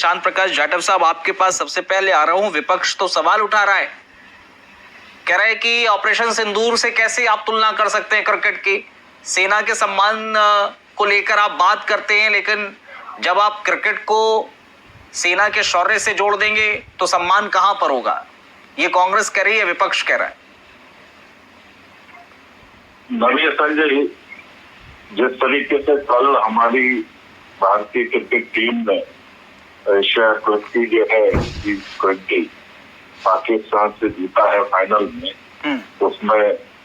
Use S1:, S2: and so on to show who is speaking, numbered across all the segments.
S1: चांद प्रकाश जाटव साहब, आपके पास सबसे पहले आ रहा हूं। विपक्ष तो सवाल उठा रहा है, कह रहा है कि ऑपरेशन सिंदूर से कैसे आप तुलना कर सकते हैं क्रिकेट की। सेना के सम्मान को लेकर आप बात करते हैं, लेकिन जब आप क्रिकेट को सेना के शौर्य से जोड़ देंगे तो सम्मान कहां पर होगा? ये कांग्रेस कह रही है, विपक्ष कह रहा है।
S2: नवीन संजय, जिस तरीके से कल हमारी भारतीय क्रिकेट टीम ने एशिया 20 जो है T20 पाकिस्तान से जीता है फाइनल में, उसमें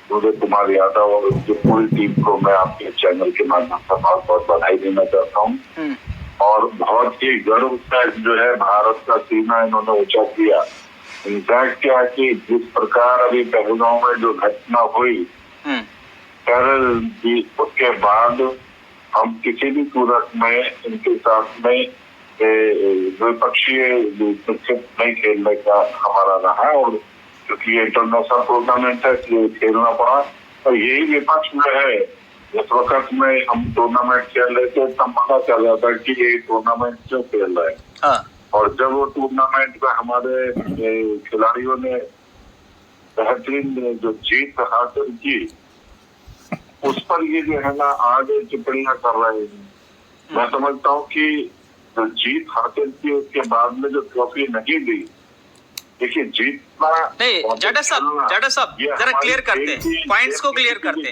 S2: उदय कुमार यादव और उसकी पूरी टीम को मैं आपके चैनल के माध्यम से बहुत बहुत बधाई देना चाहता हूँ। और बहुत ही गर्व से जो है भारत का सीना इन्होंने ऊंचा किया। इनफैक्ट क्या कि जिस प्रकार अभी पहलगांव में जो घटना हुई उसके बाद हम किसी भी सूरत में इनके साथ में द्विपक्षीय नहीं खेलने का हमारा रहा, और क्योंकि ये इंटरनेशनल टूर्नामेंट है इसलिए खेलना पड़ा। और यही विपक्ष में है, इस वक्त में हम टूर्नामेंट खेल रहे थे तब पता चल रहा था कि ये टूर्नामेंट क्यों खेल रहे हैं। और जब वो टूर्नामेंट में हमारे खिलाड़ियों ने बेहतरीन जो जीत हासिल की, उस पर ये जो है ना आगे टिप्पणियां कर रहे हैं। मैं समझता हूँ कि जो जीत हासिल की उसके बाद में जो ट्रॉफी नहीं दी, देखिए जीतना
S1: नहीं। जाटव साहब जरा क्लियर करते हैं, पॉइंट्स को क्लियर करते हैं।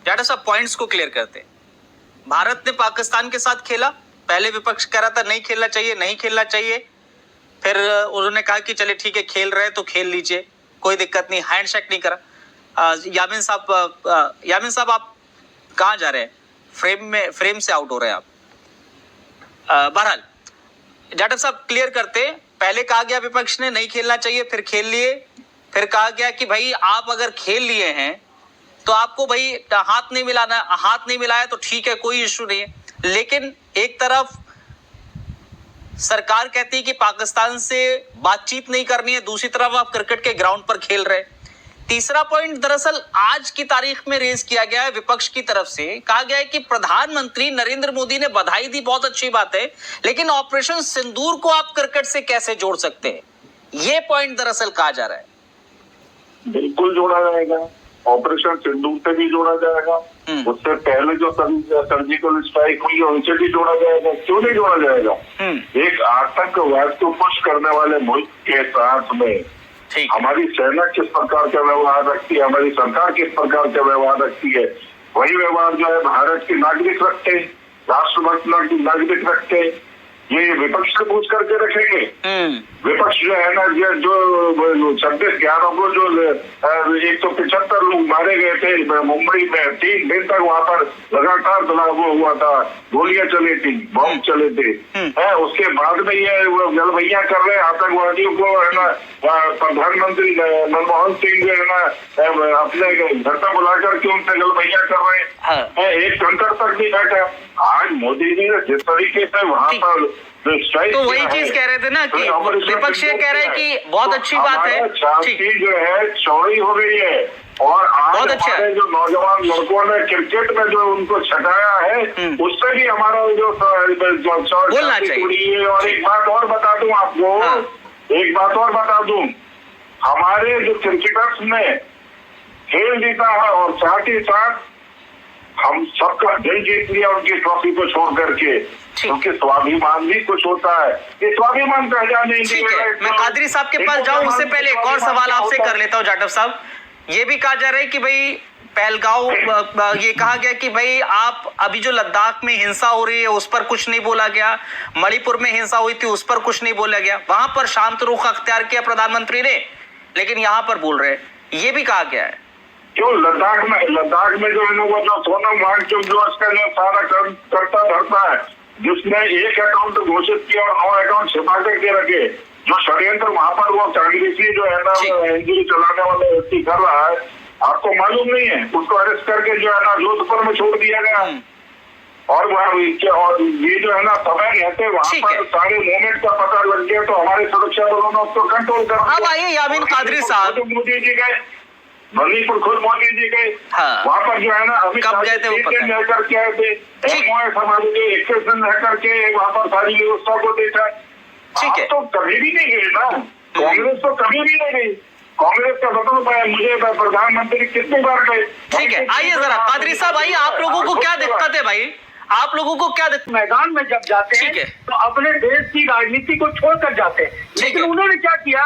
S1: जाटव साहब पॉइंट्स को क्लियर करते हैं। भारत ने पाकिस्तान के साथ खेला, पहले विपक्ष कह रहा था नहीं खेलना चाहिए, नहीं खेलना चाहिए। फिर उन्होंने कहा कि चले ठीक है, खेल रहे तो खेल लीजिए, कोई दिक्कत नहीं, हैंडशेक नहीं करा। यामिन साहब आप कहाँ जा रहे हैं? फ्रेम से आउट हो रहे हैं आप। बहरहाल जाटव साहब क्लियर करते, पहले कहा गया विपक्ष ने नहीं खेलना चाहिए, फिर खेल लिए। फिर कहा गया कि भाई आप अगर खेल लिए हैं तो आपको भाई हाथ नहीं मिलाया तो ठीक है, कोई इश्यू नहीं है। लेकिन एक तरफ सरकार कहती है कि पाकिस्तान से बातचीत नहीं करनी है, दूसरी तरफ आप क्रिकेट के ग्राउंड पर खेल रहे हैं। तीसरा पॉइंट दरअसल आज की तारीख में रेज किया गया है विपक्ष की तरफ से। कहा गया है कि प्रधानमंत्री नरेंद्र मोदी ने बधाई दी, बहुत अच्छी बात है, लेकिन ऑपरेशन सिंदूर को आप क्रिकेट से कैसे जोड़ सकते हैं? ये पॉइंट दरअसल कहा जा रहा है।
S2: बिल्कुल जोड़ा जाएगा, ऑपरेशन सिंदूर से भी जोड़ा जाएगा, उससे पहले जो सर्जिकल स्ट्राइक हुई है उनसे भी जोड़ा जाएगा। क्यों नहीं जोड़ा जाएगा? एक आतंकवाद को पुश करने वाले मुल्क के साथ में हमारी सेना किस प्रकार का व्यवहार रखती है, हमारी सरकार किस प्रकार का व्यवहार रखती है, वही व्यवहार जो है भारत के नागरिक रखते हैं, राष्ट्रभक्त नागरिक रखते हैं। ये विपक्ष से पूछ करके रखेंगे। विपक्ष जो है ना, जो 26/11 को जो 175 लोग मारे गए थे मुंबई में, 3 दिन तक वहां पर लगातार वो हुआ था, गोलियां चली थी, बम चले थे। उसके बाद में ये गलभैया कर रहे आतंकवादियों को, है ना, प्रधानमंत्री मनमोहन सिंह जो है ना अपने घर पर बुला करके उनसे गलभैया कर रहे हैं। एक कंकर तक नहीं बैठा। आज मोदी जी ने जिस तरीके से वहां पर
S1: तो वही चीज कह रहे थे ना कि विपक्ष ये कह रहे हैं कि बहुत अच्छी बात है,
S2: छाती जो है चौड़ी हो गई है। और आज हमारे जो नौजवान लड़कों ने क्रिकेट में जो उनको छटाया है, उससे भी हमारा जो
S1: बोलना चाहिए।
S2: और एक बात और बता दूं आपको, एक बात और बता दूं, हमारे जो क्रिकेटर्स ने खेल जीता है और साथ ही साथ हम सबका दिल जीत लिया उनकी ट्रॉफी को छोड़ करके, क्योंकि स्वाभिमान भी कुछ होता है। ये स्वाभिमान पहचान नहीं।
S1: मैं कादरी साहब के पास जाऊं उससे पहले एक और सवाल आपसे कर लेता हूं जाटव साहब। ये भी कहा जा रहा है कि भाई पहलगांव, ये कहा गया कि भाई आप अभी जो लद्दाख में हिंसा हो रही है उस पर कुछ नहीं बोला गया, मणिपुर में हिंसा हुई थी उस पर कुछ नहीं बोला गया, वहां पर शांत रुख अख्तियार किया प्रधानमंत्री ने, लेकिन यहाँ पर बोल रहे हैं। ये भी कहा गया है।
S2: क्यों लद्दाख में जो है ना वो जो सोनम वांगचुक जो सारा करता धरता है, जिसने एक अकाउंट घोषित किया और 9 अकाउंट छिपा करके रखे, जो षड्यंत्र वहां पर वो कांग्रेसी जो है ना एनजीओ चलाने वाले व्यक्ति कर रहा है, आपको मालूम नहीं है? उसको अरेस्ट करके जो है ना जोधपुर में छोड़ दिया गया। और ये जो है ना समय रहते वहाँ पर सारे मूवमेंट का पता लग गया, तो हमारे सुरक्षा बलों ने उसको कंट्रोल कर दिया।
S1: अब आइए यामिन कादरी साहब,
S2: मोदी जी गए मणिपुर, खुद मोदी जी गए वहाँ पर जो है ना, अभी
S1: कब गए थे वो पता
S2: करके आए थे, समाज के 21 दिन रह करके वहाँ पर सारी व्यवस्था को देखा।
S1: ठीक है।
S2: तो कभी भी नहीं गए ना, कांग्रेस तो कभी भी नहीं गई। कांग्रेस का बताओ, मुझे प्रधानमंत्री कितनी बार गए।
S1: ठीक है, आइए जरा कादरी साहब आइए, आप लोगों को क्या दिक्कत है भाई, आप लोगों को क्या दिक्कत?
S3: मैदान में जब जाते हैं तो अपने देश की राजनीति को छोड़कर जाते हैं, लेकिन उन्होंने क्या किया,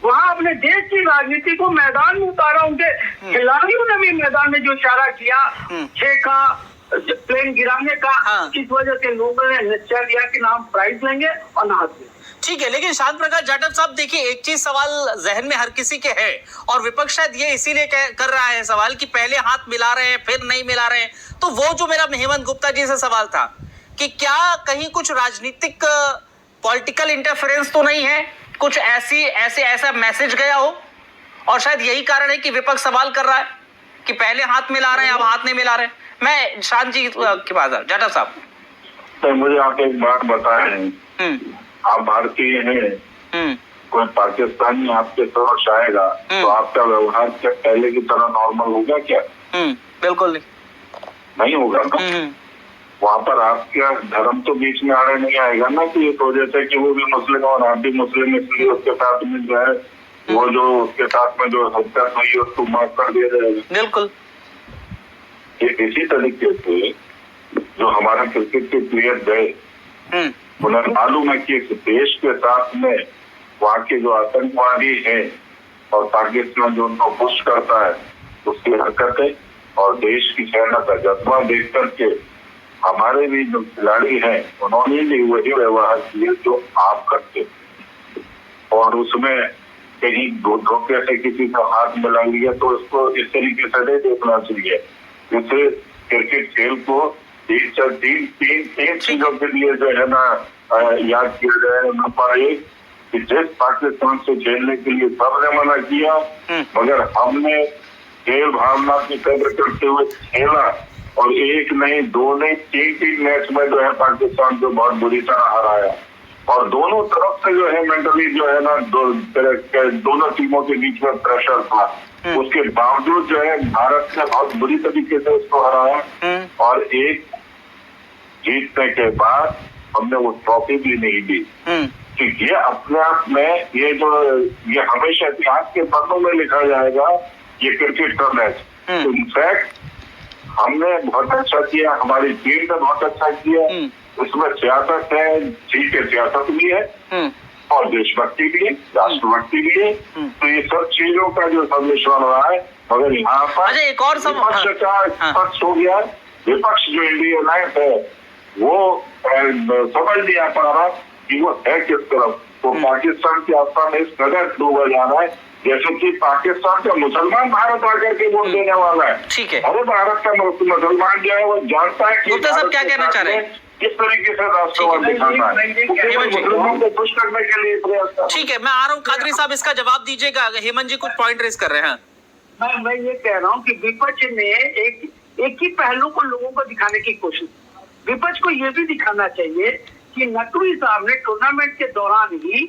S3: वहां अपने देश की राजनीति को मैदान में उतारा। उनके खिलाड़ियों ने भी मैदान में जो इशारा किया 6 का प्लेन गिराने का, इस वजह से लोगों ने निश्चय लिया कि ना हम प्राइज लेंगे और ना हाथ लेंगे।
S1: ठीक है, लेकिन शांत प्रकाश जाटव साहब देखिए, एक चीज सवाल जहन में हर किसी के है, और विपक्ष शायद ये इसीलिए कर रहा है सवाल कि पहले हाथ मिला रहे हैं फिर नहीं मिला रहे हैं। तो वो जो मेरा हेमंत गुप्ता जी से सवाल था कि क्या कहीं कुछ राजनीतिक पॉलिटिकल इंटरफेरेंस तो नहीं है, कुछ ऐसा मैसेज गया हो, और शायद यही कारण है कि विपक्ष सवाल कर रहा है कि पहले हाथ मिला रहे हैं अब हाथ नहीं मिला रहे। मैं शांत जी के पास जाटव साहब,
S2: तो मुझे आप एक बात बताएं, आप भारतीय हैं, कोई पाकिस्तानी आपके समक्ष आएगा तो आपका व्यवहार क्या पहले की तरह नॉर्मल होगा क्या?
S1: बिल्कुल
S2: नहीं होगा ना। वहाँ पर आपका धर्म तो बीच में आने नहीं आएगा ना कि इस वजह से कि वो भी मुस्लिम और आप भी मुस्लिम, इसलिए उसके साथ में जो है वो जो उसके साथ में जो हत्या हुई है उसको माफ कर दिया जाएगा।
S1: बिल्कुल।
S2: इसी तरीके से जो हमारे क्रिकेट के प्लेयर गए, उन्हें मालूम है कि इस देश के साथ में वहाँ के जो आतंकवादी हैं और पाकिस्तान जो उनको पुश करता है उसकी हरकतें और देश की सेना का जज्बा देख करके हमारे भी जो खिलाड़ी हैं उन्होंने भी वही व्यवहार किए जो आप करते, और उसमें कहीं धोखे से किसी का हाथ मिला लिया तो उसको इस तरीके से नहीं देखना चाहिए। जैसे क्रिकेट खेल को तीन चीजों के लिए जो है ना याद किया जाए। नंबर 1 कि जिस पाकिस्तान से खेलने के लिए सबने मना किया, मगर हमने खेल भावना की कदर करते हुए खेला, और 1 नहीं 2 नहीं 3 मैच में जो है पाकिस्तान को बहुत बुरी तरह हराया, और दोनों तरफ से जो है मेंटली जो है ना दोनों टीमों के बीच में प्रेशर था। उसके बावजूद जो है भारत ने बहुत बुरी तरीके से उसको हराया, और एक जीतने के बाद हमने वो ट्रॉफी भी नहीं दी। कि ये अपने आप में ये हमेशा इतिहास के पन्नों में लिखा जाएगा ये क्रिकेट का मैच। इनफैक्ट हमने बहुत अच्छा किया, हमारी टीम ने बहुत अच्छा किया। उसमें सियासत है, ठीक है, सियासत भी है और देशभक्ति भी है, राष्ट्रभक्ति भी है, तो ये सब चीजों का जो सम्मिश्रण रहा है। मगर यहाँ पर
S1: एक और
S2: विपक्ष का स्पष्ट हो गया, विपक्ष जो इंडिया लाइफ है वो समझ नहीं आ पा रहा कि वो है किस तरफ। तो पाकिस्तान की आस्था में इस कदर डूबा जा रहा है जैसे कि पाकिस्तान का मुसलमान भारत आकर के वोट देने वाला है।
S1: ठीक है,
S2: अरे भारत का मुसलमान जो है वो जानता है कि
S1: सब क्या कहना चाह रहे हैं,
S2: किस तरीके से राष्ट्रवाद दिखाना है, मुसलमान को खुश करने के लिए प्रयास।
S1: ठीक है, मैं आ रहा हूँ कादरी साहब, इसका जवाब दीजिएगा। हेमंत जी कुछ पॉइंट रेज कर रहे हैं।
S3: मैं ये कह रहा हूँ कि विपक्ष ने एक ही पहलू को लोगों को दिखाने की कोशिश, विपक्ष को ये भी दिखाना चाहिए कि नकवी साहब ने टूर्नामेंट के दौरान ही